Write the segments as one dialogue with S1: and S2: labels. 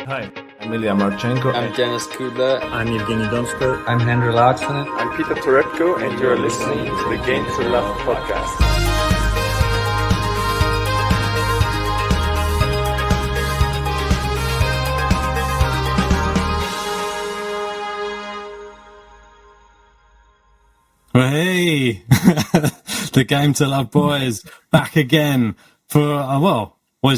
S1: Hi, I'm Ilya Marchenko.
S2: I'm Denis Kudla.
S3: I'm Evgeny Donskoy.
S4: I'm Henry Larsson.
S5: I'm Peter Torebko, and you're listening to the Game to Love podcast.
S3: Hey, the Game to Love boys back again for,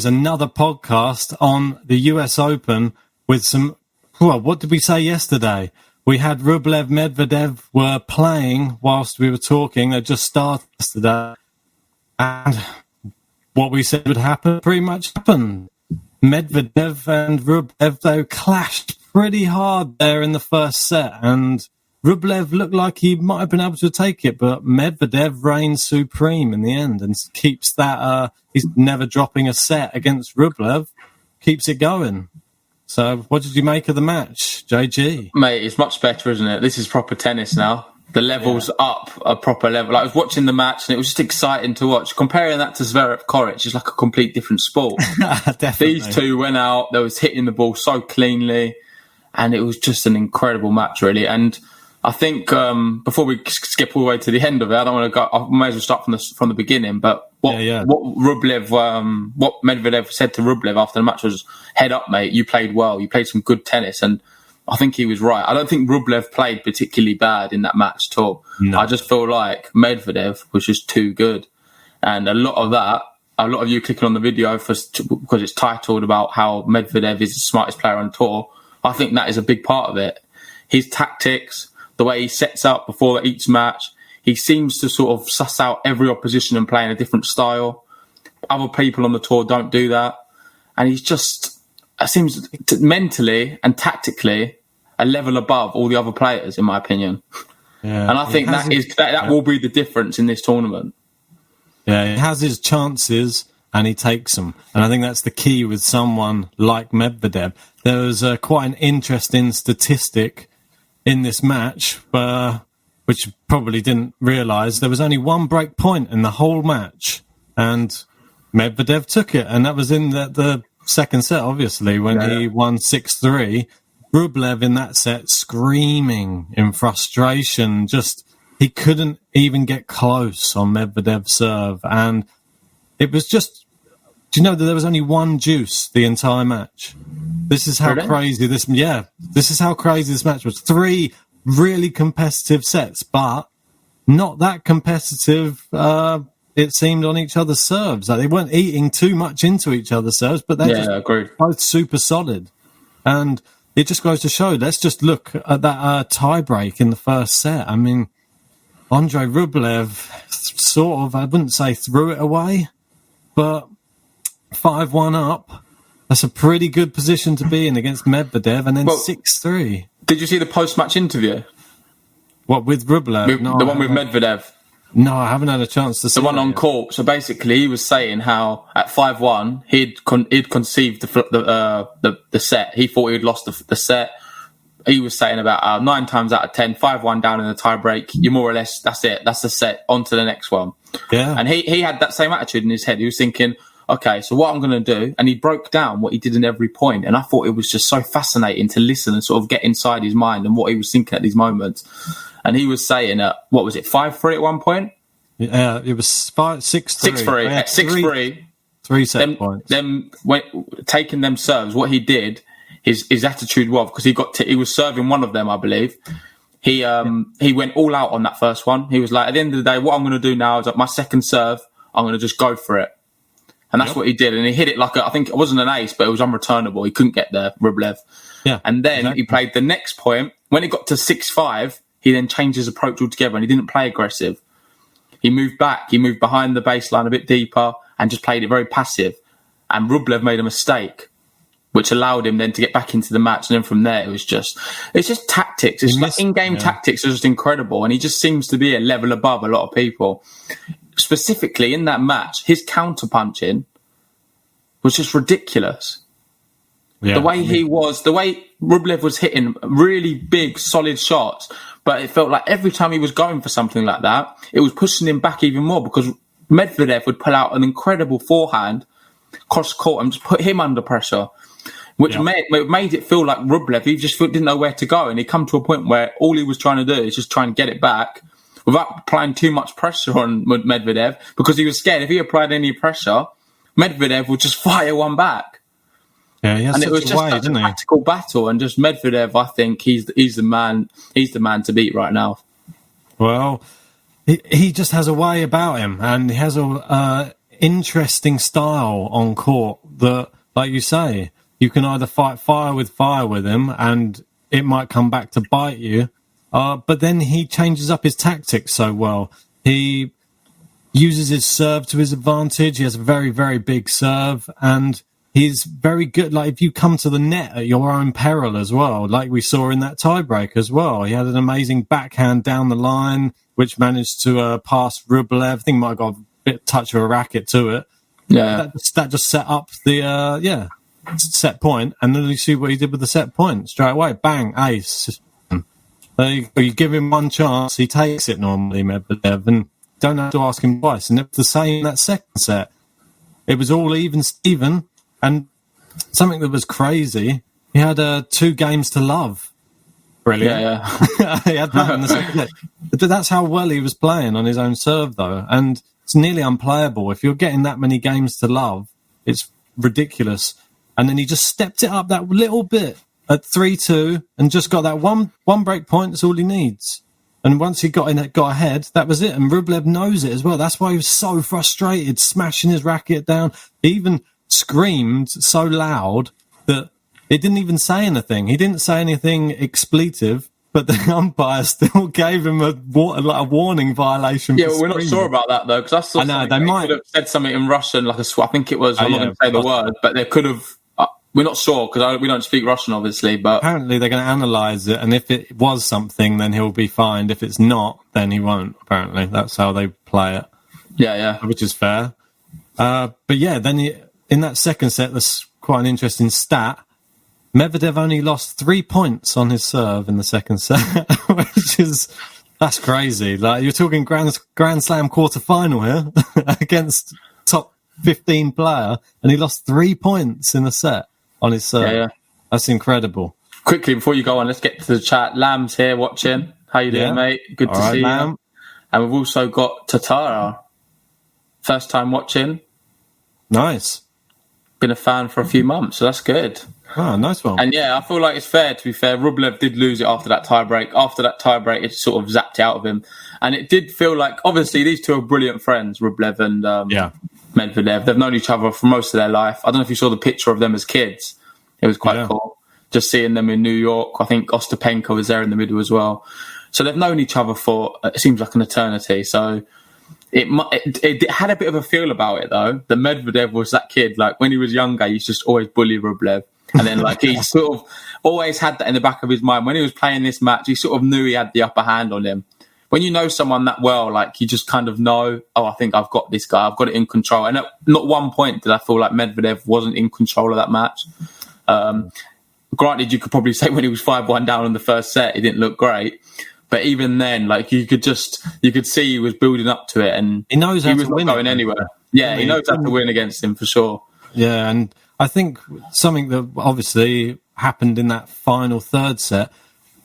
S3: another podcast on the US Open with some, what did we say yesterday? We had Rublev, Medvedev were playing whilst we were talking. They just started yesterday. And what we said would happen pretty much happened. Medvedev and Rublev, they clashed pretty hard there in the first set. And Rublev looked like he might have been able to take it, but Medvedev reigned supreme in the end and keeps that, he's never dropping a set against Rublev, keeps it going. So what did you make of the match, JG?
S2: Mate, it's much better, isn't it? This is proper tennis now. The level's up a proper level. Like, I was watching the match and it was just exciting to watch. Comparing that to Zverev Coric is like a complete different sport. These two went out, they was hitting the ball so cleanly, and it was just an incredible match, really. And I think before we skip all the way to the end of it, I don't want to go. I may as well start from the beginning. But what Rublev, what Medvedev said to Rublev after the match was, "Head up, mate. You played well. You played some good tennis." And I think he was right. I don't think Rublev played particularly bad in that match at all. No. I just feel like Medvedev was just too good, and a lot of you clicking on the video because it's titled about how Medvedev is the smartest player on tour. I think that is a big part of it. His tactics, the way he sets up before each match, he seems to sort of suss out every opposition and play in a different style. Other people on the tour don't do that. And he's just, it seems mentally and tactically a level above all the other players, in my opinion. Yeah, and I think that will be the difference in this tournament.
S3: Yeah, he has his chances and he takes them. And I think that's the key with someone like Medvedev. There was quite an interesting statistic in this match, which probably didn't realise, there was only one break point in the whole match, and Medvedev took it, and that was in the second set, obviously, when he won 6-3. Rublev in that set screaming in frustration, he couldn't even get close on Medvedev's serve, and it was just, do you know that there was only one juice the entire match? This is how crazy this match was. 3 really competitive sets, but not that competitive, it seemed, on each other's serves. Like, they weren't eating too much into each other's serves, but they're both super solid. And it just goes to show, let's just look at that tie break in the first set. I mean, Andrei Rublev sort of, I wouldn't say threw it away, but 5-1 up. That's a pretty good position to be in against Medvedev, and then 6-3.
S2: Did you see the post-match interview?
S3: What, with Rublev?
S2: The one with Medvedev?
S3: No, I haven't had a chance to see
S2: the one on court. So basically, he was saying how at 5-1 he'd conceived the set. He thought he'd lost the set. He was saying about 9 times out of 10, 5-1 down in the tie break. You more or less, that's it. That's the set. On to the next one. Yeah. And he had that same attitude in his head. He was thinking, okay, so what I'm going to do, and he broke down what he did in every point, and I thought it was just so fascinating to listen and sort of get inside his mind and what he was thinking at these moments. And he was saying, 5-3 at one point?
S3: Yeah, it was 6-3.
S2: 6-3.
S3: 3 set points.
S2: Taking them serves, what he did, his attitude was, because he was serving one of them, I believe. He went all out on that first one. He was like, at the end of the day, what I'm going to do now is, like, my second serve, I'm going to just go for it. And that's what he did. And he hit it like, I think it wasn't an ace, but it was unreturnable. He couldn't get there, Rublev. Yeah. And then he played the next point. When it got to 6-5, he then changed his approach altogether and he didn't play aggressive. He moved back. He moved behind the baseline a bit deeper and just played it very passive. And Rublev made a mistake, which allowed him then to get back into the match. And then from there, it's just tactics. It's like in-game tactics are just incredible. And he just seems to be a level above a lot of people. Specifically in that match, his counter-punching was just ridiculous. Yeah, the way Rublev was hitting really big, solid shots, but it felt like every time he was going for something like that, it was pushing him back even more, because Medvedev would pull out an incredible forehand cross court and just put him under pressure. which made it feel like Rublev, he just didn't know where to go. And he come to a point where all he was trying to do is just try and get it back without applying too much pressure on Medvedev, because he was scared if he applied any pressure, Medvedev would just fire one back.
S3: Yeah, he has
S2: and it was just a tactical battle. And just Medvedev, I think he's the man to beat right now.
S3: Well, he just has a way about him, and he has a interesting style on court that, like you say, you can either fight fire with him, and it might come back to bite you. But then he changes up his tactics so well. He uses his serve to his advantage. He has a very, very big serve, and he's very good. Like, if you come to the net at your own peril as well, like we saw in that tiebreak as well. He had an amazing backhand down the line, which managed to pass Rublev. I think he might have got a bit touch of a racket to it.
S2: Yeah.
S3: That just set up the set point, and then you see what he did with the set point straight away. Bang, ace. You give him one chance, he takes it normally, Medvedev, and don't have to ask him twice. And it was the same in that second set. It was all even, Steven, and something that was crazy, he had 2 games to love. Brilliant.
S2: Yeah.
S3: He had that in the second set. But that's how well he was playing on his own serve, though. And it's nearly unplayable. If you're getting that many games to love, it's ridiculous. And then he just stepped it up that little bit at 3-2 and just got that one break point. That's all he needs. And once he got ahead, that was it. And Rublev knows it as well. That's why he was so frustrated, smashing his racket down. He even screamed so loud that it didn't even say anything. He didn't say anything expletive, but the umpire still gave him a warning violation.
S2: Yeah, well, we're not sure about that, though, because I know they might have said something in Russian, like I think it was, I'm not going to say the word, but they could have. We're not sure, because we don't speak Russian, obviously. But
S3: apparently they're going to analyse it, and if it was something, then he'll be fined. If it's not, then he won't, apparently. That's how they play it.
S2: Yeah.
S3: Which is fair. But yeah, then in that second set, there's quite an interesting stat. Medvedev only lost 3 points on his serve in the second set, that's crazy. Like, you're talking Grand Slam quarter-final here against top 15 player, and he lost 3 points in the set on his serve.
S2: Yeah.
S3: That's incredible.
S2: Quickly, before you go on, let's get to the chat. Lamb's here watching. How you doing, mate? Good to see
S3: Lamb.
S2: You. And we've also got Tatara. First time watching.
S3: Nice.
S2: Been a fan for a few months, so that's good.
S3: Oh, nice one.
S2: And yeah, I feel like it's fair, to be fair. Rublev did lose it after that tiebreak. After that tiebreak, it sort of zapped out of him. And it did feel like, obviously, these two are brilliant friends, Rublev and Medvedev. They've known each other for most of their life. I don't know if you saw the picture of them as kids. It was quite cool. Just seeing them in New York. I think Ostapenko was there in the middle as well. So they've known each other for, it seems like an eternity. So it had a bit of a feel about it, though. That Medvedev was that kid. Like, when he was younger, he used to just always bully Rublev. And then, like, he sort of always had that in the back of his mind. When he was playing this match, he sort of knew he had the upper hand on him. When you know someone that well, like, you just kind of know, I think I've got this guy. I've got it in control. And at not one point did I feel like Medvedev wasn't in control of that match. Granted, you could probably say when he was 5-1 down in the first set, it didn't look great. But even then, like, you could see he was building up to it, and
S3: he knows how
S2: he was
S3: to win
S2: not going anywhere. Yeah, he knows how to win against him for sure.
S3: Yeah, and I think something that obviously happened in that final third set,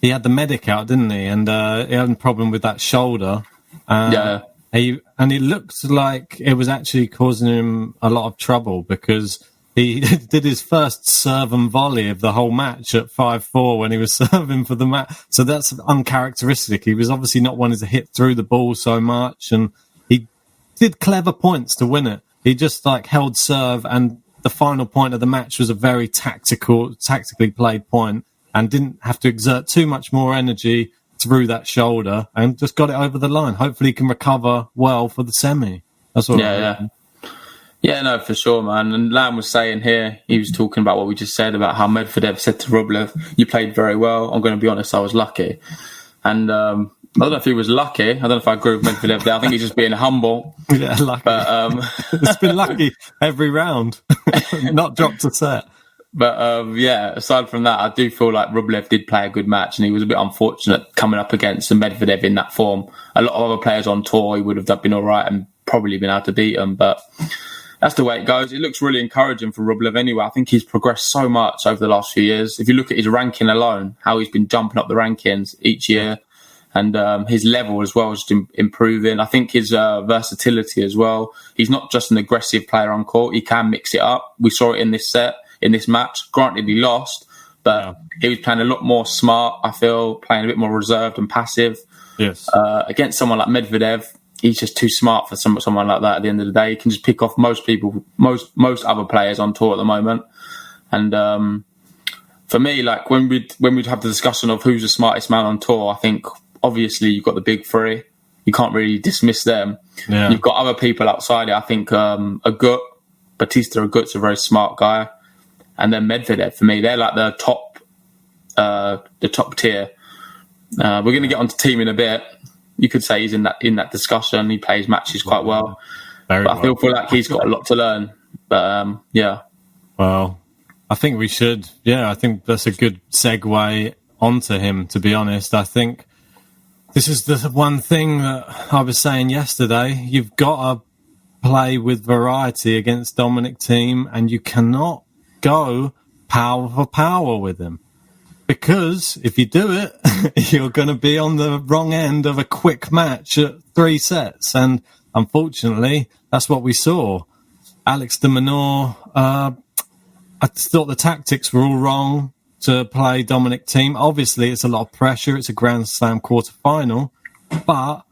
S3: he had the medic out, didn't he? And he had a problem with that shoulder. And it looked like it was actually causing him a lot of trouble, because he did his first serve and volley of the whole match at 5-4 when he was serving for the match. So that's uncharacteristic. He was obviously not wanting to hit through the ball so much, and he did clever points to win it. He just held serve, and the final point of the match was a very tactically played point, and didn't have to exert too much more energy through that shoulder, and just got it over the line. Hopefully he can recover well for the semi. That's all.
S2: Yeah, no, for sure, man. And Lam was saying here, he was talking about what we just said about how Medvedev said to Rublev, "You played very well. I'm going to be honest, I was lucky." And I don't know if he was lucky. I don't know if I agree with Medvedev there. I think he's just being humble.
S3: Yeah, lucky. But it's been lucky every round, not dropped a set.
S2: But aside from that, I do feel like Rublev did play a good match, and he was a bit unfortunate coming up against Medvedev in that form. A lot of other players on tour, he would have been all right and probably been able to beat him. But That's the way it goes. It looks really encouraging for Rublev anyway. I think he's progressed so much over the last few years. If you look at his ranking alone, how he's been jumping up the rankings each year, and his level as well is improving. I think his versatility as well. He's not just an aggressive player on court. He can mix it up. We saw it in this match. Granted, he lost, but he was playing a lot more smart, I feel, playing a bit more reserved and passive.
S3: Yes.
S2: Against someone like Medvedev, he's just too smart for someone like that. At the end of the day, he can just pick off most people, most other players on tour at the moment. And for me, like when we'd have the discussion of who's the smartest man on tour, I think obviously you've got the big three. You can't really dismiss them. Yeah. You've got other people outside it. I think Bautista Agut's a very smart guy, and then Medvedev for me, they're like the top tier. We're going to get onto Thiem in a bit. You could say he's in that discussion. He plays matches quite well. But I feel like he's got a lot to learn. But yeah.
S3: Well, I think we should. Yeah, I think that's a good segue onto him, to be honest. I think this is the one thing that I was saying yesterday. You've got to play with variety against Dominic Thiem, and you cannot go power for power with him. Because if you do it, you're going to be on the wrong end of a quick match at 3 sets. And unfortunately, that's what we saw. Alex de Minaur, I thought the tactics were all wrong to play Dominic Thiem. Obviously, it's a lot of pressure. It's a Grand Slam quarterfinal. But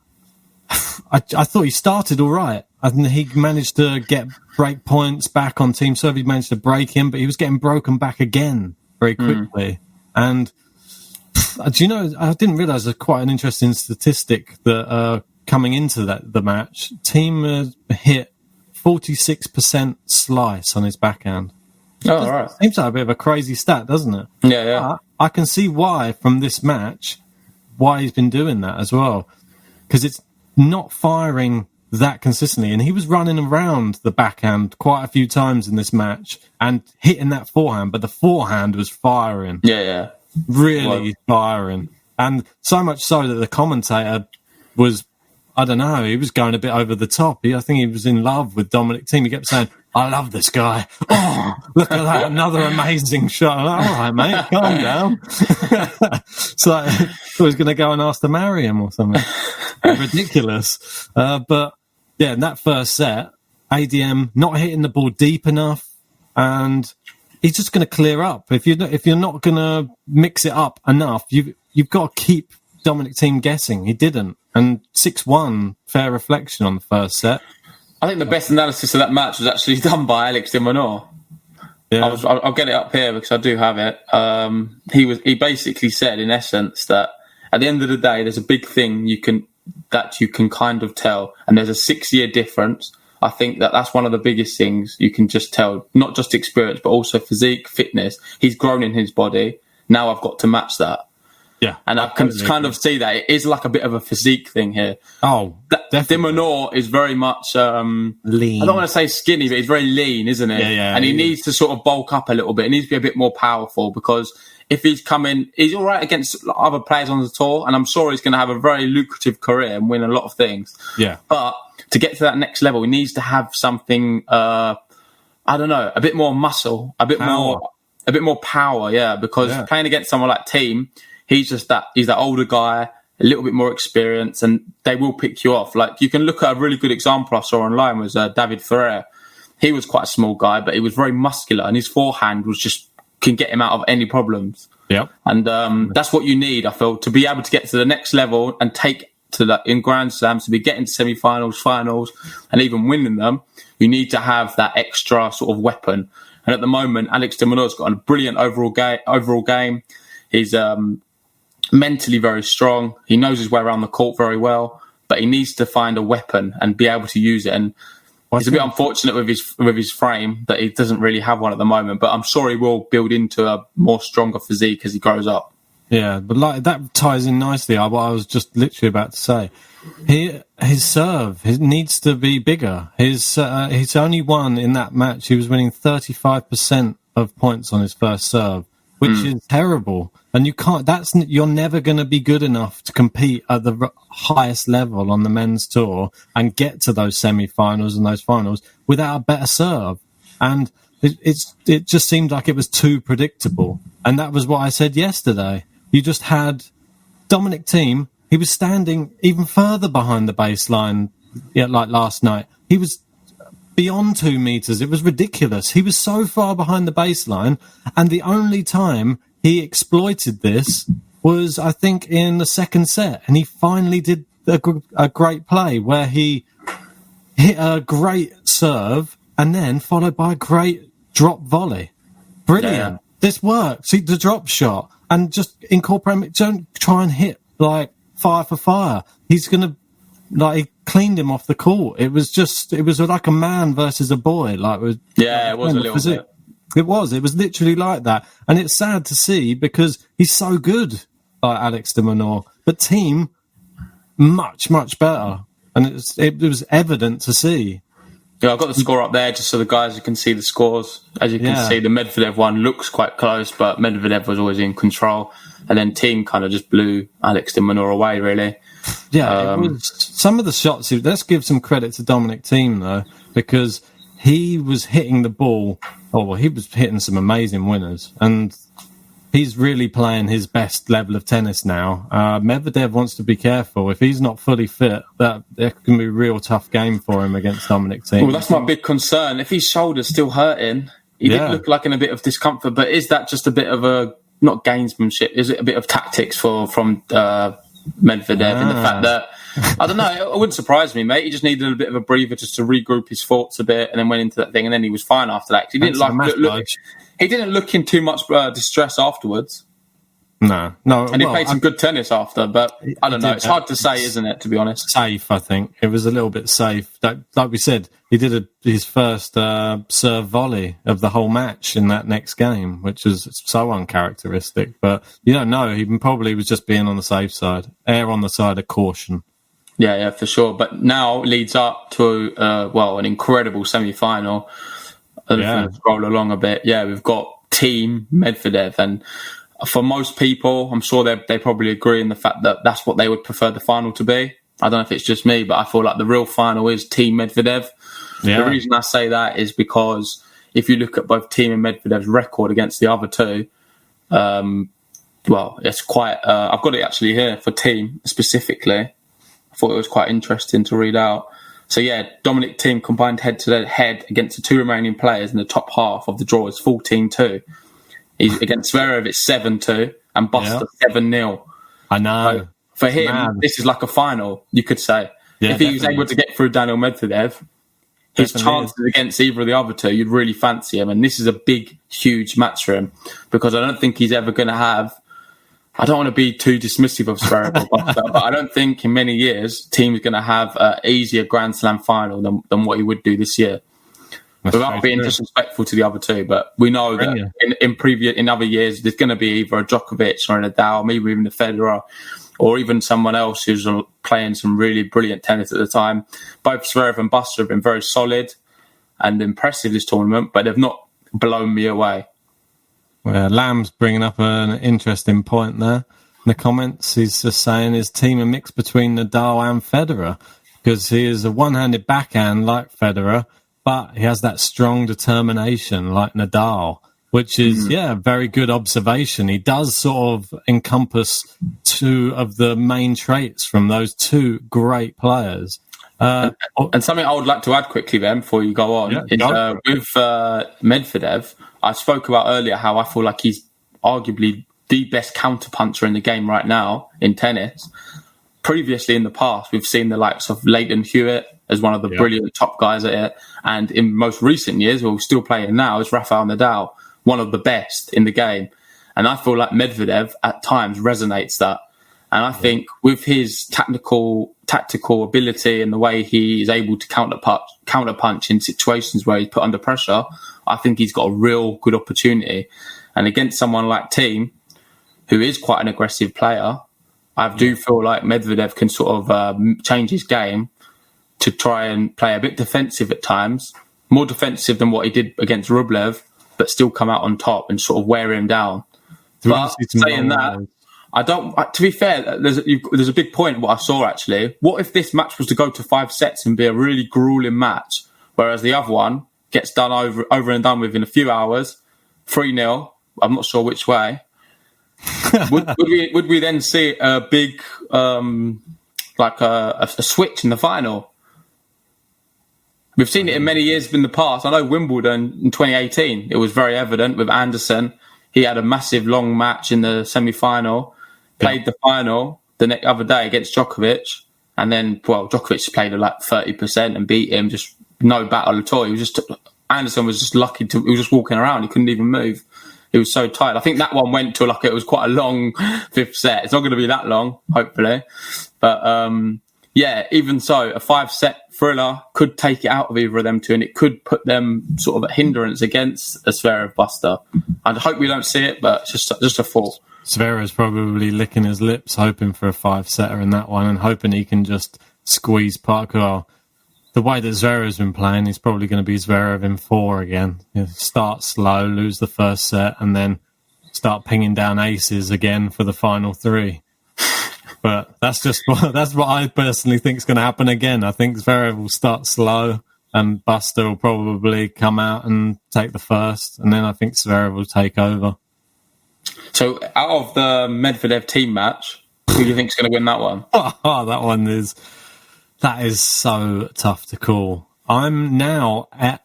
S3: I thought he started all right. I think he managed to get break points back on team serve. He managed to break him, but he was getting broken back again very quickly. And do you know, I didn't realise there's quite an interesting statistic that coming into the match, Thiem hit 46% slice on his backhand.
S2: Oh, all right.
S3: Seems like a bit of a crazy stat, doesn't it?
S2: Yeah.
S3: But I can see why from this match, why he's been doing that as well. Because it's not firing that consistently. And he was running around the backhand quite a few times in this match and hitting that forehand, but the forehand was firing.
S2: Yeah.
S3: Really firing. And so much so that the commentator was, I don't know, he was going a bit over the top. I think he was in love with Dominic Thiem. He kept saying, I love this guy. Oh, look at that. Another amazing shot. All right, mate, calm down. So I was going to go and ask to marry him or something. Ridiculous. But yeah, in that first set, ADM not hitting the ball deep enough, and he's just going to clear up. If you're not going to mix it up enough, you've got to keep Dominic Thiem guessing. He didn't. And 6-1, fair reflection on the first set.
S2: I think the best analysis of that match was actually done by Alex de Minaur. Yeah. I'll get it up here because I do have it. He basically said, in essence, that at the end of the day, there's a big thing you can kind of tell, and there's a 6-year difference. I think that's one of the biggest things you can just tell, not just experience, but also physique, fitness. He's grown in his body. Now I've got to match that.
S3: Yeah.
S2: And I can kind of see that it is like a bit of a physique thing here.
S3: Oh, definitely.
S2: De Minaur is very much
S3: lean.
S2: I don't want to say skinny, but he's very lean, isn't he?
S3: Yeah.
S2: And he needs to sort of bulk up a little bit. He needs to be a bit more powerful, because if he's all right against other players on the tour, and I'm sure he's going to have a very lucrative career and win a lot of things.
S3: Yeah.
S2: But to get to that next level, he needs to have something, I don't know, a bit more muscle, a bit more power. Yeah. Because playing against someone like Thiem, he's that older guy, a little bit more experience, and they will pick you off. Like, you can look at a really good example I saw online was David Ferrer. He was quite a small guy, but he was very muscular, and his forehand can get him out of any problems.
S3: Yeah.
S2: And that's what you need, I feel, to be able to get to the next level and take to that in Grand Slams, to be getting to semi-finals, finals, and even winning them. You need to have that extra sort of weapon. And at the moment, Alex de Minaur's got a brilliant overall game. He's mentally very strong. He knows his way around the court very well, but he needs to find a weapon and be able to use it. And he's a bit unfortunate with his frame that he doesn't really have one at the moment, but I'm sure he will build into a more stronger physique as he grows up.
S3: Yeah, but like that ties in nicely what I was just literally about to say. His serve needs to be bigger. He's only won in that match. He was winning 35% of points on his first serve. which is terrible. And you're never going to be good enough to compete at the highest level on the men's tour and get to those semi-finals and those finals without a better serve. And it just seemed like it was too predictable. And that was what I said yesterday. You just had Dominic Thiem. He was standing even further behind the baseline, like last night. He was beyond 2 meters. It was ridiculous. He was so far behind the baseline. And the only time he exploited this was, I think, in the second set. And he finally did a great play where he hit a great serve and then followed by a great drop volley. Brilliant. Yeah. This works. See, the drop shot and just incorporate it. Don't try and hit like fire for fire. He's going to, he cleaned him off the court. It was like a man versus a boy. It was a little bit. It was literally like that. And it's sad to see because he's so good, like Alex de Minaur. But Thiem, much, much better. And it was evident to see.
S2: Yeah, I've got the score up there just so the guys can see the scores. As you can see, the Medvedev one looks quite close, but Medvedev was always in control. And then Thiem kind of just blew Alex de Minaur away, really.
S3: Yeah, it was some of the shots. Let's give some credit to Dominic Thiem, though, because he was hitting the ball. He was hitting some amazing winners. And he's really playing his best level of tennis now. Medvedev wants to be careful. If he's not fully fit, that can be a real tough game for him against Dominic Thiem.
S2: Well, that's my big concern. If his shoulder's still hurting, he did look like in a bit of discomfort. But is that just a bit of not gamesmanship? Is it a bit of tactics from Medvedev in the fact that, I don't know, it wouldn't surprise me, mate. He just needed a bit of a breather just to regroup his thoughts a bit and then went into that thing and then he was fine after that. He didn't look in too much distress afterwards.
S3: No.
S2: And he played some good tennis after, but I don't know. It's hard to say, isn't it, to be honest?
S3: Safe, I think. It was a little bit safe. Like we said, he did his first serve volley of the whole match in that next game, which was so uncharacteristic. But you don't know. He probably was just being on the safe side. Err on the side of caution.
S2: Yeah, for sure. But now leads up to, an incredible semi-final. Scroll along a bit. Yeah, we've got Thiem Medvedev. And for most people, I'm sure they probably agree in the fact that that's what they would prefer the final to be. I don't know if it's just me, but I feel like the real final is Thiem Medvedev. Yeah. The reason I say that is because if you look at both Thiem and Medvedev's record against the other two, it's quite... I've got it actually here for Thiem specifically. I thought it was quite interesting to read out. So yeah, Dominic Thiem combined head-to-head against the two remaining players in the top half of the draw is 14-2. Against Zverev, it's 7-2, and Buster 7-0.
S3: I know.
S2: So for him, this is like a final, you could say. Yeah, if he was able to get through Daniel Medvedev, his chances against either of the other two, you'd really fancy him. And this is a big, huge match for him because I don't think he's ever going to have... I don't want to be too dismissive of Zverev, but I don't think in many years Thiem's going to have an easier Grand Slam final than what he would do this year. Without being disrespectful to the other two, but we know that in other years there's going to be either a Djokovic or a Nadal, maybe even a Federer, or even someone else who's playing some really brilliant tennis at the time. Both Zverev and Buster have been very solid and impressive this tournament, but they've not blown me away.
S3: Well, Lamb's bringing up an interesting point there. In the comments, he's just saying his Thiem a mix between Nadal and Federer because he is a one-handed backhand like Federer, but he has that strong determination like Nadal, which is, a very good observation. He does sort of encompass two of the main traits from those two great players.
S2: And something I would like to add quickly, Ben, before you go on, is with Medvedev, I spoke about earlier how I feel like he's arguably the best counterpuncher in the game right now in tennis. Previously in the past, we've seen the likes of Leighton Hewitt as one of the brilliant top guys at it. And in most recent years, we're still playing now, is Rafael Nadal, one of the best in the game. And I feel like Medvedev at times resonates that. And I think with his tactical ability and the way he is able to counterpunch in situations where he's put under pressure, I think he's got a real good opportunity. And against someone like Thiem, who is quite an aggressive player, I do feel like Medvedev can sort of change his game to try and play a bit defensive at times, more defensive than what he did against Rublev, but still come out on top and sort of wear him down. But saying that, I don't. To be fair, there's a big point. What I saw actually. What if this match was to go to 5 sets and be a really grueling match, whereas the other one gets done over and done with in a few hours, 3-0. I'm not sure which way. would we then see a big a switch in the final? We've seen it in many years in the past. I know Wimbledon in 2018, it was very evident with Anderson. He had a massive long match in the semi-final, played the final the other day against Djokovic, and then, Djokovic played at like 30% and beat him, just no battle at all. Anderson was just lucky he was just walking around. He couldn't even move. He was so tired. I think that one went to it was quite a long 5th set. It's not going to be that long, hopefully. But even so, a 5-set thriller could take it out of either of them two, and it could put them sort of a hindrance against a Zverev buster. I hope we don't see it, but it's just a thought.
S3: Zverev's probably licking his lips, hoping for a 5-setter in that one, and hoping he can just squeeze Parker. The way that Zverev's been playing, he's probably going to be Zverev in 4 again. Start slow, lose the first set, and then start pinging down aces again for the final 3. But that's what I personally think is going to happen again. I think Zverev will start slow, and Buster will probably come out and take the first, and then I think Zverev will take over.
S2: So, out of the Medvedev team match, who do you think is going to win that one?
S3: That is so tough to call. I'm now at...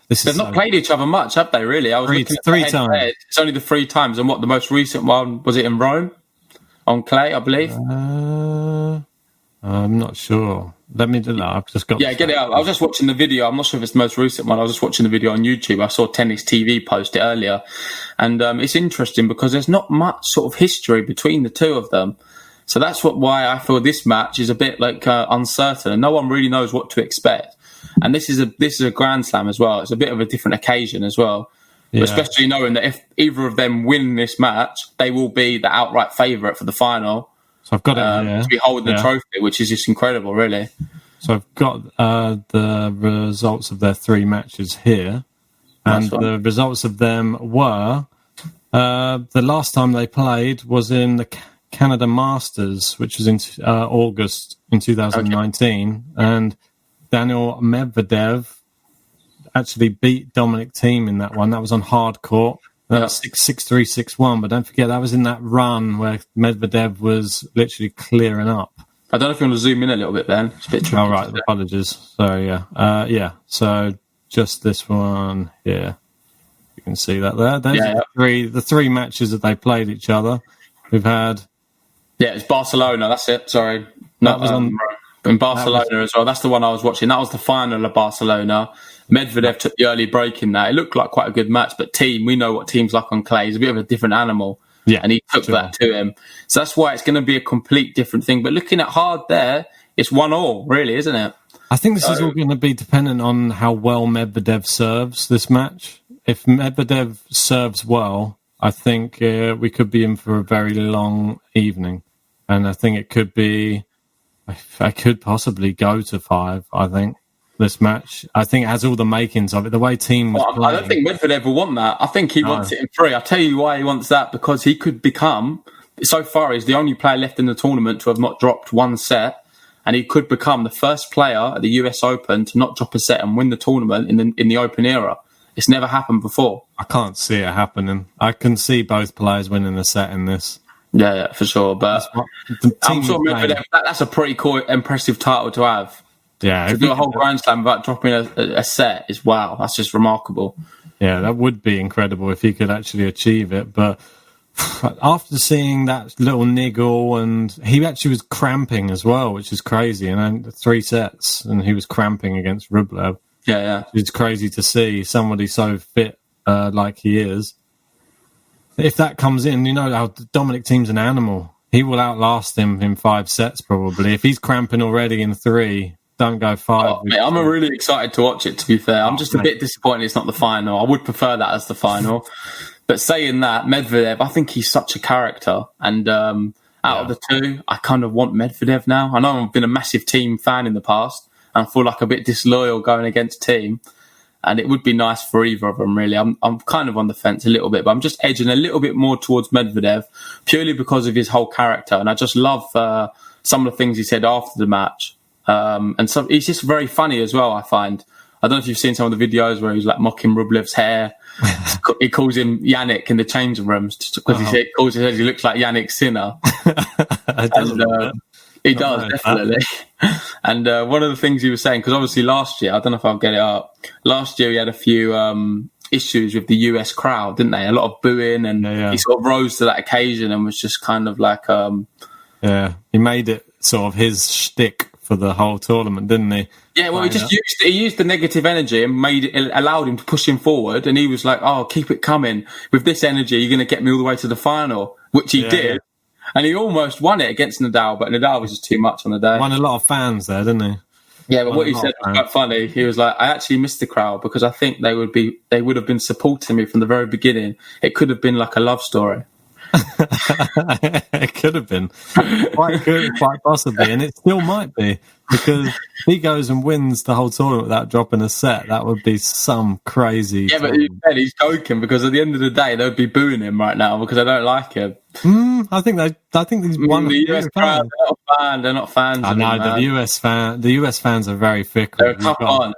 S2: They've not played each other much, have they, really? I was looking at
S3: 3 times.
S2: It's only the 3 times. And the most recent one, was it in Rome? On clay, I believe?
S3: I'm not sure. Let me do that. I've just got...
S2: Yeah, get it out. I was just watching the video. I'm not sure if it's the most recent one. I was just watching the video on YouTube. I saw Tennis TV post it earlier. And it's interesting because there's not much sort of history between the two of them. So that's why I feel this match is a bit uncertain, and no one really knows what to expect. And this is a Grand Slam as well. It's a bit of a different occasion as well, especially knowing that if either of them win this match, they will be the outright favourite for the final.
S3: So I've got it here.
S2: To be holding the trophy, which is just incredible, really.
S3: So I've got the results of their 3 matches here, and the results of them were the last time they played was in the Canada Masters, which was in August in 2019, and Daniel Medvedev actually beat Dominic Thiem in that one. That was on hard court. That was 6-3, 6-1, but don't forget that was in that run where Medvedev was literally clearing up.
S2: I don't know if you want to zoom in a little bit then. It's a bit tricky.
S3: All right, apologies. So, so just this one here. You can see that there. Those are the three matches that they played each other. We've had...
S2: Yeah, it's Barcelona. That's it. Sorry. That was in Barcelona as well. That's the one I was watching. That was the final of Barcelona. Medvedev took the early break in that. It looked like quite a good match, but Thiem, we know what Thiem's like on clay. He's a bit of a different animal. Yeah, and he took that to him. So that's why it's going to be a complete different thing. But looking at hard there, it's 1-1, really, isn't it?
S3: I think this is all going to be dependent on how well Medvedev serves this match. If Medvedev serves well, I think we could be in for a very long evening. And I think it could be... I could possibly go to 5, I think, this match. I think it has all the makings of it. The way Thiem was playing... I
S2: don't think Medvedev will want that. I think he wants it in 3. I'll tell you why he wants that, because he could become... So far, he's the only player left in the tournament to have not dropped 1 set, and he could become the first player at the US Open to not drop a set and win the tournament in the Open era. It's never happened before.
S3: I can't see it happening. I can see both players winning a set in this.
S2: Yeah, for sure. But I'm sure Medvedev, that's a pretty cool, impressive title to have.
S3: Yeah,
S2: to do a whole Grand Slam without dropping a set is wow. That's just remarkable.
S3: Yeah, that would be incredible if he could actually achieve it. But after seeing that little niggle, and he actually was cramping as well, which is crazy. And then 3 sets, and he was cramping against Rublev.
S2: Yeah.
S3: It's crazy to see somebody so fit like he is. If that comes in, you know how Dominic Thiem's an animal. He will outlast him in 5 sets probably. If he's cramping already in 3, don't go 5.
S2: Oh, mate, I'm really excited to watch it, to be fair. I'm just a bit disappointed it's not the final. I would prefer that as the final. But saying that, Medvedev, I think he's such a character. And out of the 2, I kind of want Medvedev now. I know I've been a massive Thiem fan in the past, and I feel like a bit disloyal going against Thiem. And it would be nice for either of them, really. I'm kind of on the fence a little bit, but I'm just edging a little bit more towards Medvedev purely because of his whole character. And I just love some of the things he said after the match. And so he's just very funny as well, I find. I don't know if you've seen some of the videos where he's like mocking Rublev's hair. He calls him Yannick in the changing rooms because he says he looks like Yannick Sinner. He does, definitely. And one of the things he was saying, because obviously last year, I don't know if I'll get it up, last year he had a few issues with the US crowd, didn't they? A lot of booing, and he sort of rose to that occasion and was just kind of like...
S3: he made it sort of his shtick for the whole tournament, didn't he?
S2: Yeah, well, he used the negative energy and allowed him to push him forward, and he was like, "Oh, keep it coming. With this energy, you're going to get me all the way to the final," which he did. Yeah. And he almost won it against Nadal, but Nadal was just too much on the day.
S3: Won a lot of fans there, didn't he?
S2: Yeah, but what he said was quite funny. He was like, "I actually missed the crowd because I think they would have been supporting me from the very beginning. It could have been like a love story."
S3: It could have been quite possibly, and it still might be, because if he goes and wins the whole tournament without dropping a set, that would be some crazy.
S2: Yeah, but he's joking, because at the end of the day, they would be booing him right now because they don't like him.
S3: I think he's one.
S2: The US crowd, they're not fans.
S3: I know the US fans are very fickle.
S2: They're a tough bunch.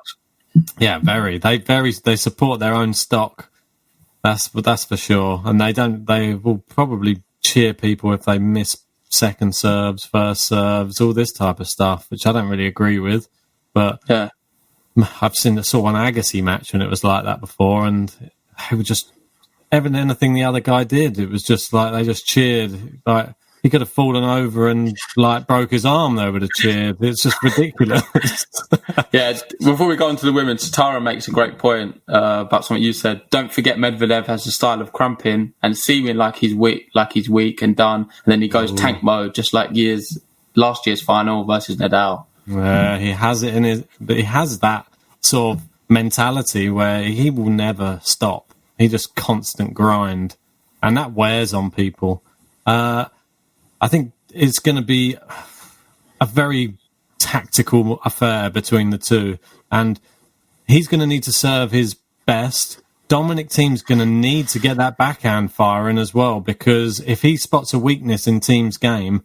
S3: Yeah, very. They support their own stock. That's for sure. And they will probably cheer people if they miss second serves, first serves, all this type of stuff, which I don't really agree with. But yeah, saw one Agassi match and it was like that before, and it was just anything the other guy did, it was just like they just cheered. Like he could have fallen over and like broke his arm, they would have cheered. It's just ridiculous.
S2: Yeah, before we go on to the women, Tara makes a great point about something you said. Don't forget Medvedev has a style of cramping and seeming like he's weak and done, and then he goes tank mode, just like last year's final versus Nadal.
S3: Yeah, he has it but he has that sort of mentality where he will never stop. He just constant grind, and that wears on people. I think it's going to be a very tactical affair between the two, and he's going to need to serve his best. Dominic Thiem's going to need to get that backhand firing as well, because if he spots a weakness in Thiem's game,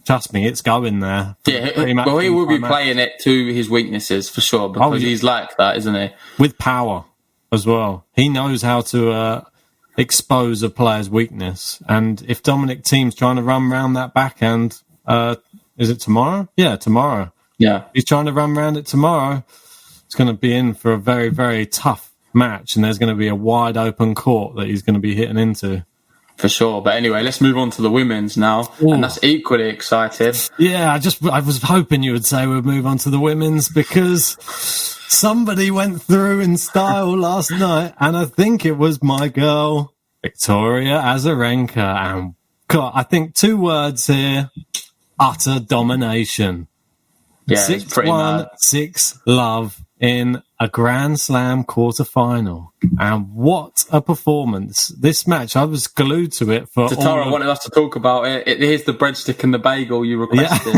S3: trust me, it's going there.
S2: Yeah, well, he will be playing it to his weaknesses for sure, because he's like that, isn't he? With
S3: power as well. He knows how to expose a player's weakness, and if Dominic Thiem's trying to run around that backhand, is it tomorrow? Yeah, tomorrow.
S2: Yeah,
S3: he's trying to run around it tomorrow. It's going to be in for a very, very tough match, and there's going to be a wide open court that he's going to be hitting into.
S2: For sure. But anyway, let's move on to the women's now. Ooh. And that's equally exciting.
S3: Yeah, I was hoping you would say we'd move on to the women's, because somebody went through in style last night, and I think it was my girl, Victoria Azarenka. And God, I think 2 words here: utter domination.
S2: Yeah, 6-1,
S3: 6-love in a Grand Slam quarterfinal. And what a performance. This match, I was glued to it for
S2: Tara wanted us to talk about it. Here's the breadstick and the bagel you requested.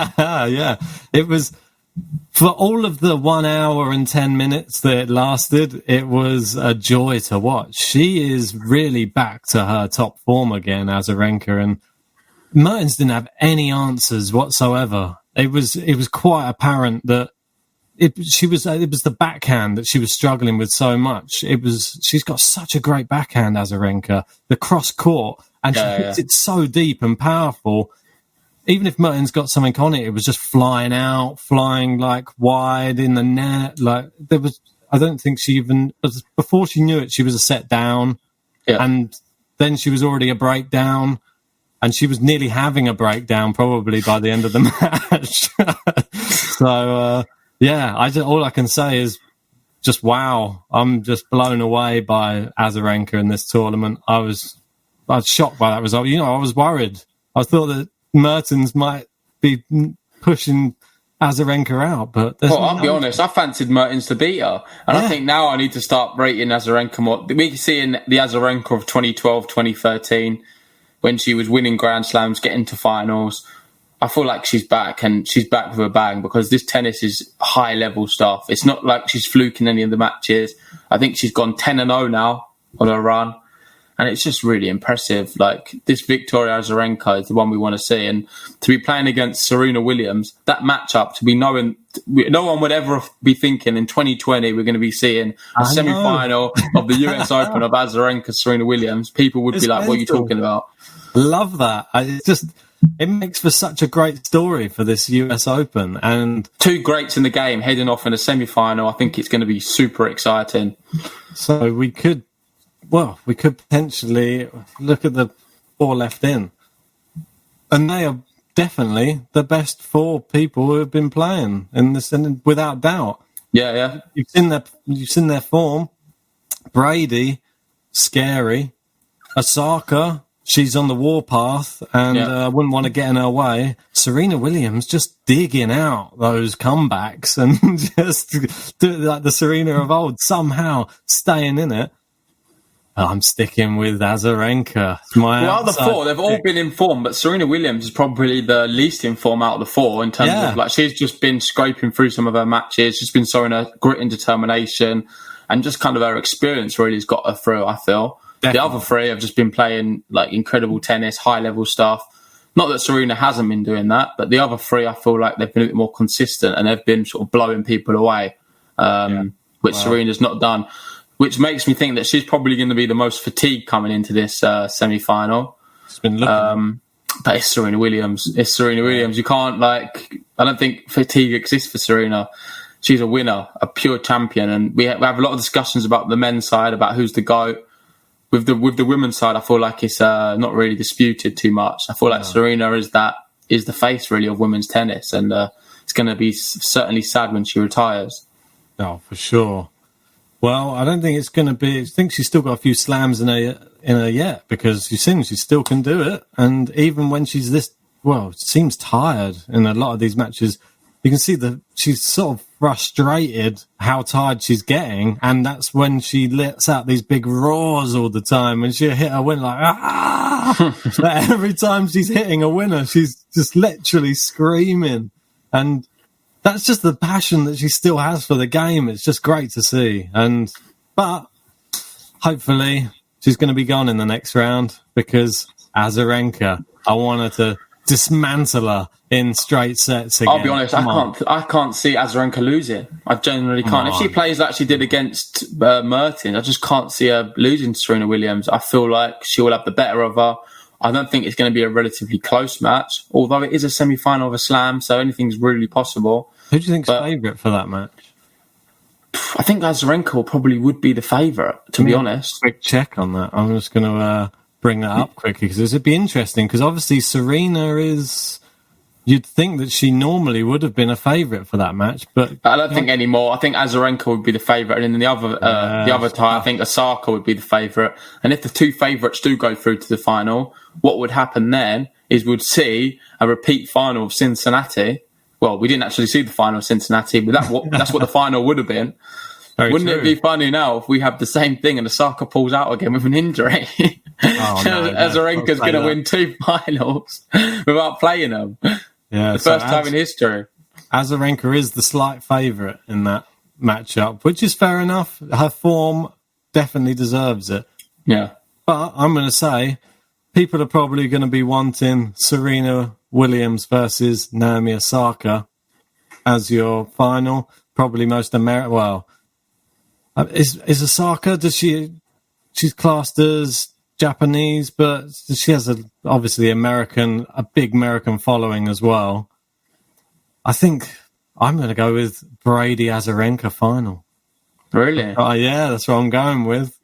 S3: Yeah. It was, for all of the 1 hour and 10 minutes that it lasted, it was a joy to watch. She is really back to her top form again, Azarenka, and Mertens didn't have any answers whatsoever. It was quite apparent that it was the backhand that she was struggling with so much. She's got such a great backhand, Azarenka, the cross court, and she hits it so deep and powerful. Even if Mertens got something on it, it was just flying out, flying like wide in the net. Like I don't think she even, before she knew it, she was a set down, and then she was already a breakdown. And she was nearly having a breakdown probably by the end of the match. So, all I can say is just wow. I'm just blown away by Azarenka in this tournament. I was shocked by that result. I was worried. I thought that Mertens might be pushing Azarenka out, but
S2: I'll be honest, I fancied Mertens to beat her, and I think now I need to start rating Azarenka more. We can see in the Azarenka of 2012, 2013, when she was winning Grand Slams, getting to finals. I feel like she's back, and she's back with a bang, because this tennis is high level stuff. It's not like she's fluking any of the matches. I think she's gone 10-0 now on her run, and it's just really impressive. Like, this Victoria Azarenka is the one we want to see, and to be playing against Serena Williams, that matchup, to be knowing, no one would ever be thinking in 2020 we're going to be seeing a semi-final of the US Open of Azarenka, Serena Williams. People would be like, what are you talking about?
S3: Love that. It makes for such a great story for this US Open. And
S2: two greats in the game heading off in a semi-final. I think it's going to be super exciting.
S3: So we could potentially look at the 4 left in. And they are definitely the best 4 people who have been playing in this, and without doubt.
S2: Yeah.
S3: You've seen their form. Brady, scary. Osaka, she's on the warpath, and wouldn't want to get in her way. Serena Williams just digging out those comebacks and just do it like the Serena of old, somehow staying in it. I'm sticking with Azarenka.
S2: The 4, they've all been in form, but Serena Williams is probably the least in form out of the 4 in terms of, like, she's just been scraping through some of her matches. She's been showing her grit and determination, and just kind of her experience really has got her through, I feel. Definitely. The other 3 have just been playing like incredible tennis, high level stuff. Not that Serena hasn't been doing that, but the other 3, I feel like they've been a bit more consistent, and they've been sort of blowing people away, which Serena's not done. Which makes me think that she's probably going to be the most fatigued coming into this semi-final.
S3: It's been looking.
S2: But it's Serena Williams. You can't, I don't think fatigue exists for Serena. She's a winner, a pure champion. And we have a lot of discussions about the men's side, about who's the GOAT. With the women's side, I feel like it's not really disputed too much. I feel like Serena is the face, really, of women's tennis. And it's going to be certainly sad when she retires.
S3: Oh, for sure. Well, I don't think it's going to be. I think she's still got a few slams in her yet, because you see she still can do it. And even when she's seems tired in a lot of these matches, you can see that she's sort of frustrated how tired she's getting, and that's when she lets out these big roars all the time, and she'll hit a winner like every time she's hitting a winner, she's just literally screaming, and that's just the passion that she still has for the game. It's just great to see. But hopefully she's going to be gone in the next round, because Azarenka, I want her to dismantle her in straight sets again.
S2: I'll be honest, I can't see Azarenka losing. I genuinely can't. If she plays like she did against Mertens, I just can't see her losing to Serena Williams. I feel like she will have the better of her. I don't think it's going to be a relatively close match, although it is a semi-final of a slam, so anything's really possible.
S3: Who do you think's favourite for that match?
S2: I think Azarenka probably would be the favourite, to be honest.
S3: Quick check on that. I'm just going to bring that up quickly, because it'd be interesting, because obviously Serena is... You'd think that she normally would have been a favourite for that match, but...
S2: I don't think anymore. I think Azarenka would be the favourite, and then the other tie, I think Osaka would be the favourite. And if the 2 favourites do go through to the final, what would happen then is we'd see a repeat final of Cincinnati. Well, we didn't actually see the final of Cincinnati, but that's what the final would have been. Wouldn't it be funny now if we have the same thing and Osaka pulls out again with an injury? Azarenka's going to win 2 finals without playing them.
S3: Yeah,
S2: the first time in history.
S3: Azarenka is the slight favourite in that matchup, which is fair enough. Her form definitely deserves it.
S2: Yeah.
S3: But I'm going to say people are probably going to be wanting Serena Williams versus Naomi Osaka as your final. Probably most American. Well, is Osaka? She's classed as Japanese, but she has obviously a big American following as well. I think I'm going to go with Brady Azarenka final.
S2: Really?
S3: Yeah, that's what I'm going with.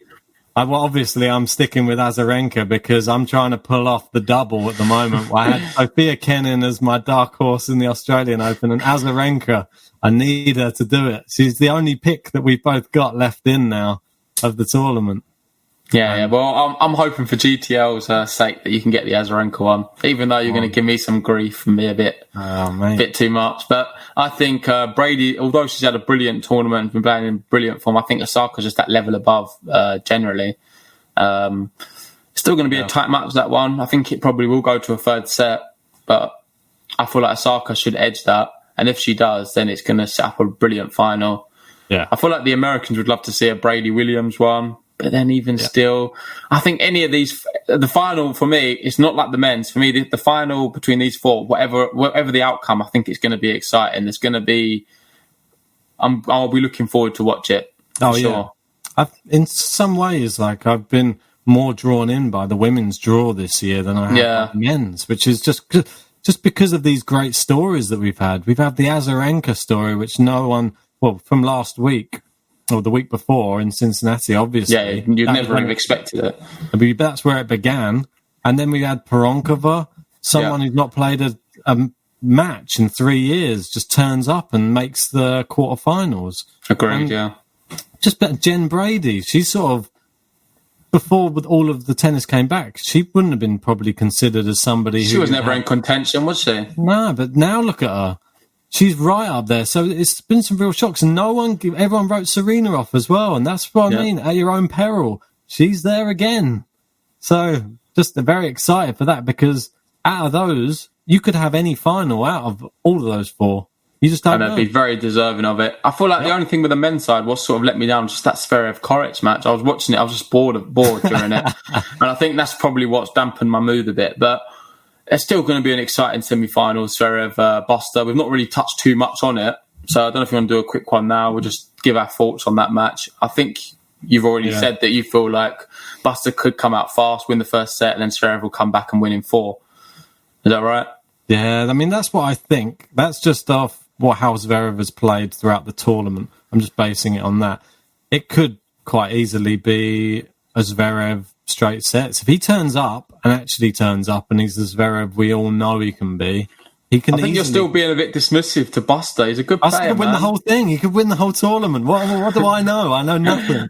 S3: I'm sticking with Azarenka because I'm trying to pull off the double at the moment. I had Sophia Kenin as my dark horse in the Australian Open, and Azarenka, I need her to do it. She's the only pick that we've both got left in now of the tournament.
S2: Yeah. Well, I'm hoping for GTL's sake that you can get the Azarenka one, even though you're going to give me some grief and me a bit too much. But I think Brady, although she's had a brilliant tournament and been playing in brilliant form, I think Osaka's just that level above generally. It's still going to be a tight match, that one. I think it probably will go to a third set, but I feel like Osaka should edge that. And if she does, then it's going to set up a brilliant final.
S3: Yeah.
S2: I feel like the Americans would love to see a Brady Williams one. But then even still, I think any of these, the final for me, it's not like the men's. For me, the final between these four, whatever the outcome, I think it's going to be exciting. There's going to be, I'll be looking forward to watch it.
S3: Oh,
S2: sure.
S3: yeah. In some ways, like, I've been more drawn in by the women's draw this year than I have by the men's, which is just because of these great stories that we've had. We've had the Azarenka story, which no one, from last week, or the week before in Cincinnati, obviously.
S2: Yeah, you'd never have expected it.
S3: But that's where it began. And then we had Peronkova, someone who's not played a match in 3 years, just turns up and makes the quarterfinals.
S2: Agreed, yeah.
S3: Just Jen Brady, she's sort of, before with all of the tennis came back, she wouldn't have been probably considered as somebody who...
S2: She was never in contention, was she?
S3: No, but now look at her. She's right up there. So it's been some real shocks. And everyone wrote Serena off as well. And that's what I mean. At your own peril, she's there again. So just very excited for that, because out of those, you could have any final out of all of those four. You just don't know.
S2: And they'd be very deserving of it. I feel like the only thing with the men's side was sort of let me down, just that Zverev-Coric match. I was watching it. I was just bored during it. And I think that's probably what's dampened my mood a bit. But it's still going to be an exciting semi-final, Zverev-Buster. We've not really touched too much on it. So I don't know if you want to do a quick one now. We'll just give our thoughts on that match. I think you've already said that you feel like Buster could come out fast, win the first set, and then Zverev will come back and win in 4. Is that right?
S3: Yeah, I mean, that's what I think. That's just off how Zverev has played throughout the tournament. I'm just basing it on that. It could quite easily be a Zverev straight sets. If he turns up and he's the Zverev we all know he can be, he can. I
S2: think you're still being a bit dismissive to Buster. He's a good player.
S3: Buster could win the whole thing. He could win the whole tournament. What do I know? I know nothing.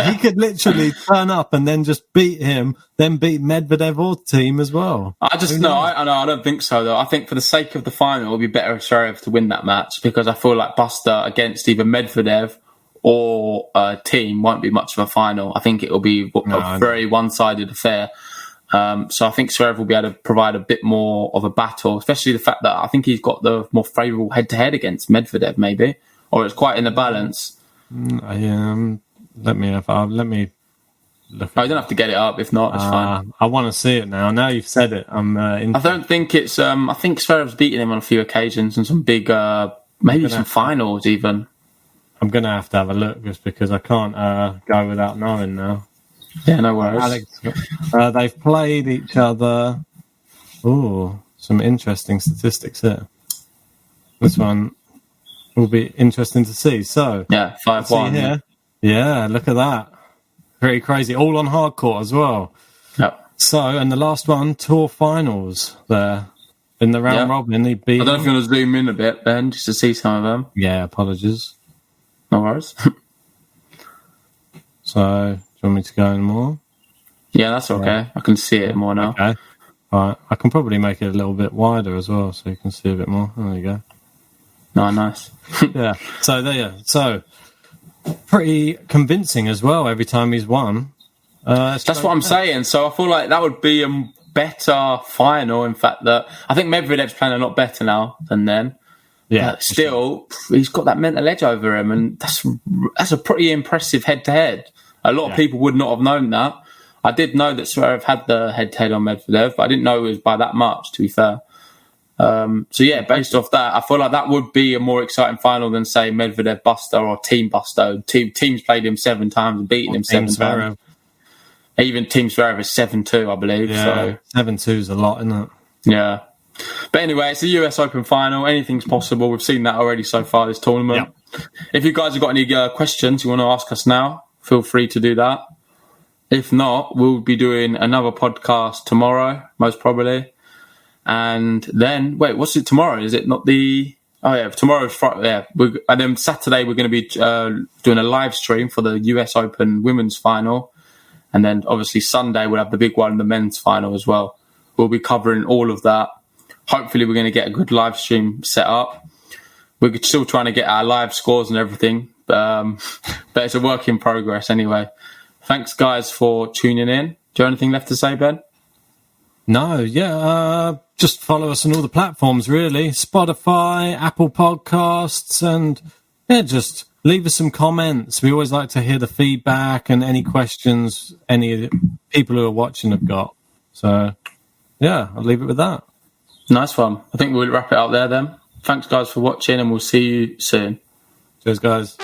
S3: He could literally turn up and then just beat him, then beat Medvedev or Thiem as well.
S2: I don't think so though. I think for the sake of the final, it would be better for Zverev to win that match, because I feel like Buster against either Medvedev or Thiem won't be much of a final. I think it will be a very one-sided affair. So I think Zverev will be able to provide a bit more of a battle, especially the fact that I think he's got the more favourable head-to-head against Medvedev, maybe, or it's quite in the balance.
S3: Let me look.
S2: I don't have to get it up. If not, it's fine.
S3: I want to see it now. Now you've said it.
S2: I don't think it's. I think Zverev's beaten him on a few occasions and some big, maybe some finals even.
S3: I'm going to have a look, just because I can't go without knowing now.
S2: Yeah, no worries.
S3: They've played each other. Ooh, some interesting statistics here. This one will be interesting to see. So,
S2: 5-1.
S3: Yeah, look at that. Pretty crazy. All on hard court as well.
S2: Yep.
S3: So, and the last one, tour finals there. In the round robin, he beat...
S2: I don't know if you want to zoom in a bit, Ben, just to see some of them.
S3: Yeah, apologies.
S2: No worries.
S3: So, do you want me to go in more?
S2: Yeah, that's okay. Yeah. I can see it more now.
S3: Okay. All right. I can probably make it a little bit wider as well, so you can see a bit more. There you go.
S2: No, nice.
S3: Yeah. So, there you go. So, pretty convincing as well every time he's won.
S2: That's what I'm saying. So, I feel like that would be a better final. In fact, that I think Medvedev's playing a lot better now than then.
S3: Yeah,
S2: but still, he's got that mental edge over him, and that's a pretty impressive head-to-head. A lot of people would not have known that. I did know that Zverev had the head-to-head on Medvedev, but I didn't know it was by that much, to be fair. Based off that, I feel like that would be a more exciting final than, say, Medvedev-Buster or Thiem-Buster. Team's played him 7 times and beaten him 7 times. Even Thiem Zverev is 7-2, I believe.
S3: Yeah, 7-2 is a lot, isn't it?
S2: Yeah. But anyway, it's a US Open final. Anything's possible. We've seen that already so far this tournament. Yep. If you guys have got any questions you want to ask us now, feel free to do that. If not, we'll be doing another podcast tomorrow, most probably. And then, what's it tomorrow? Is it not the... Oh, yeah, tomorrow's Friday. Yeah. And then Saturday, we're going to be doing a live stream for the US Open women's final. And then, obviously, Sunday, we'll have the big one, the men's final as well. We'll be covering all of that. Hopefully, we're going to get a good live stream set up. We're still trying to get our live scores and everything. But it's a work in progress anyway. Thanks, guys, for tuning in. Do you have anything left to say, Ben?
S3: No, yeah. just follow us on all the platforms, really. Spotify, Apple Podcasts, and just leave us some comments. We always like to hear the feedback and any questions any of the people who are watching have got. So, I'll leave it with that.
S2: Nice one. I think we'll wrap it up there then. Thanks, guys, for watching, and we'll see you soon.
S3: Cheers, guys.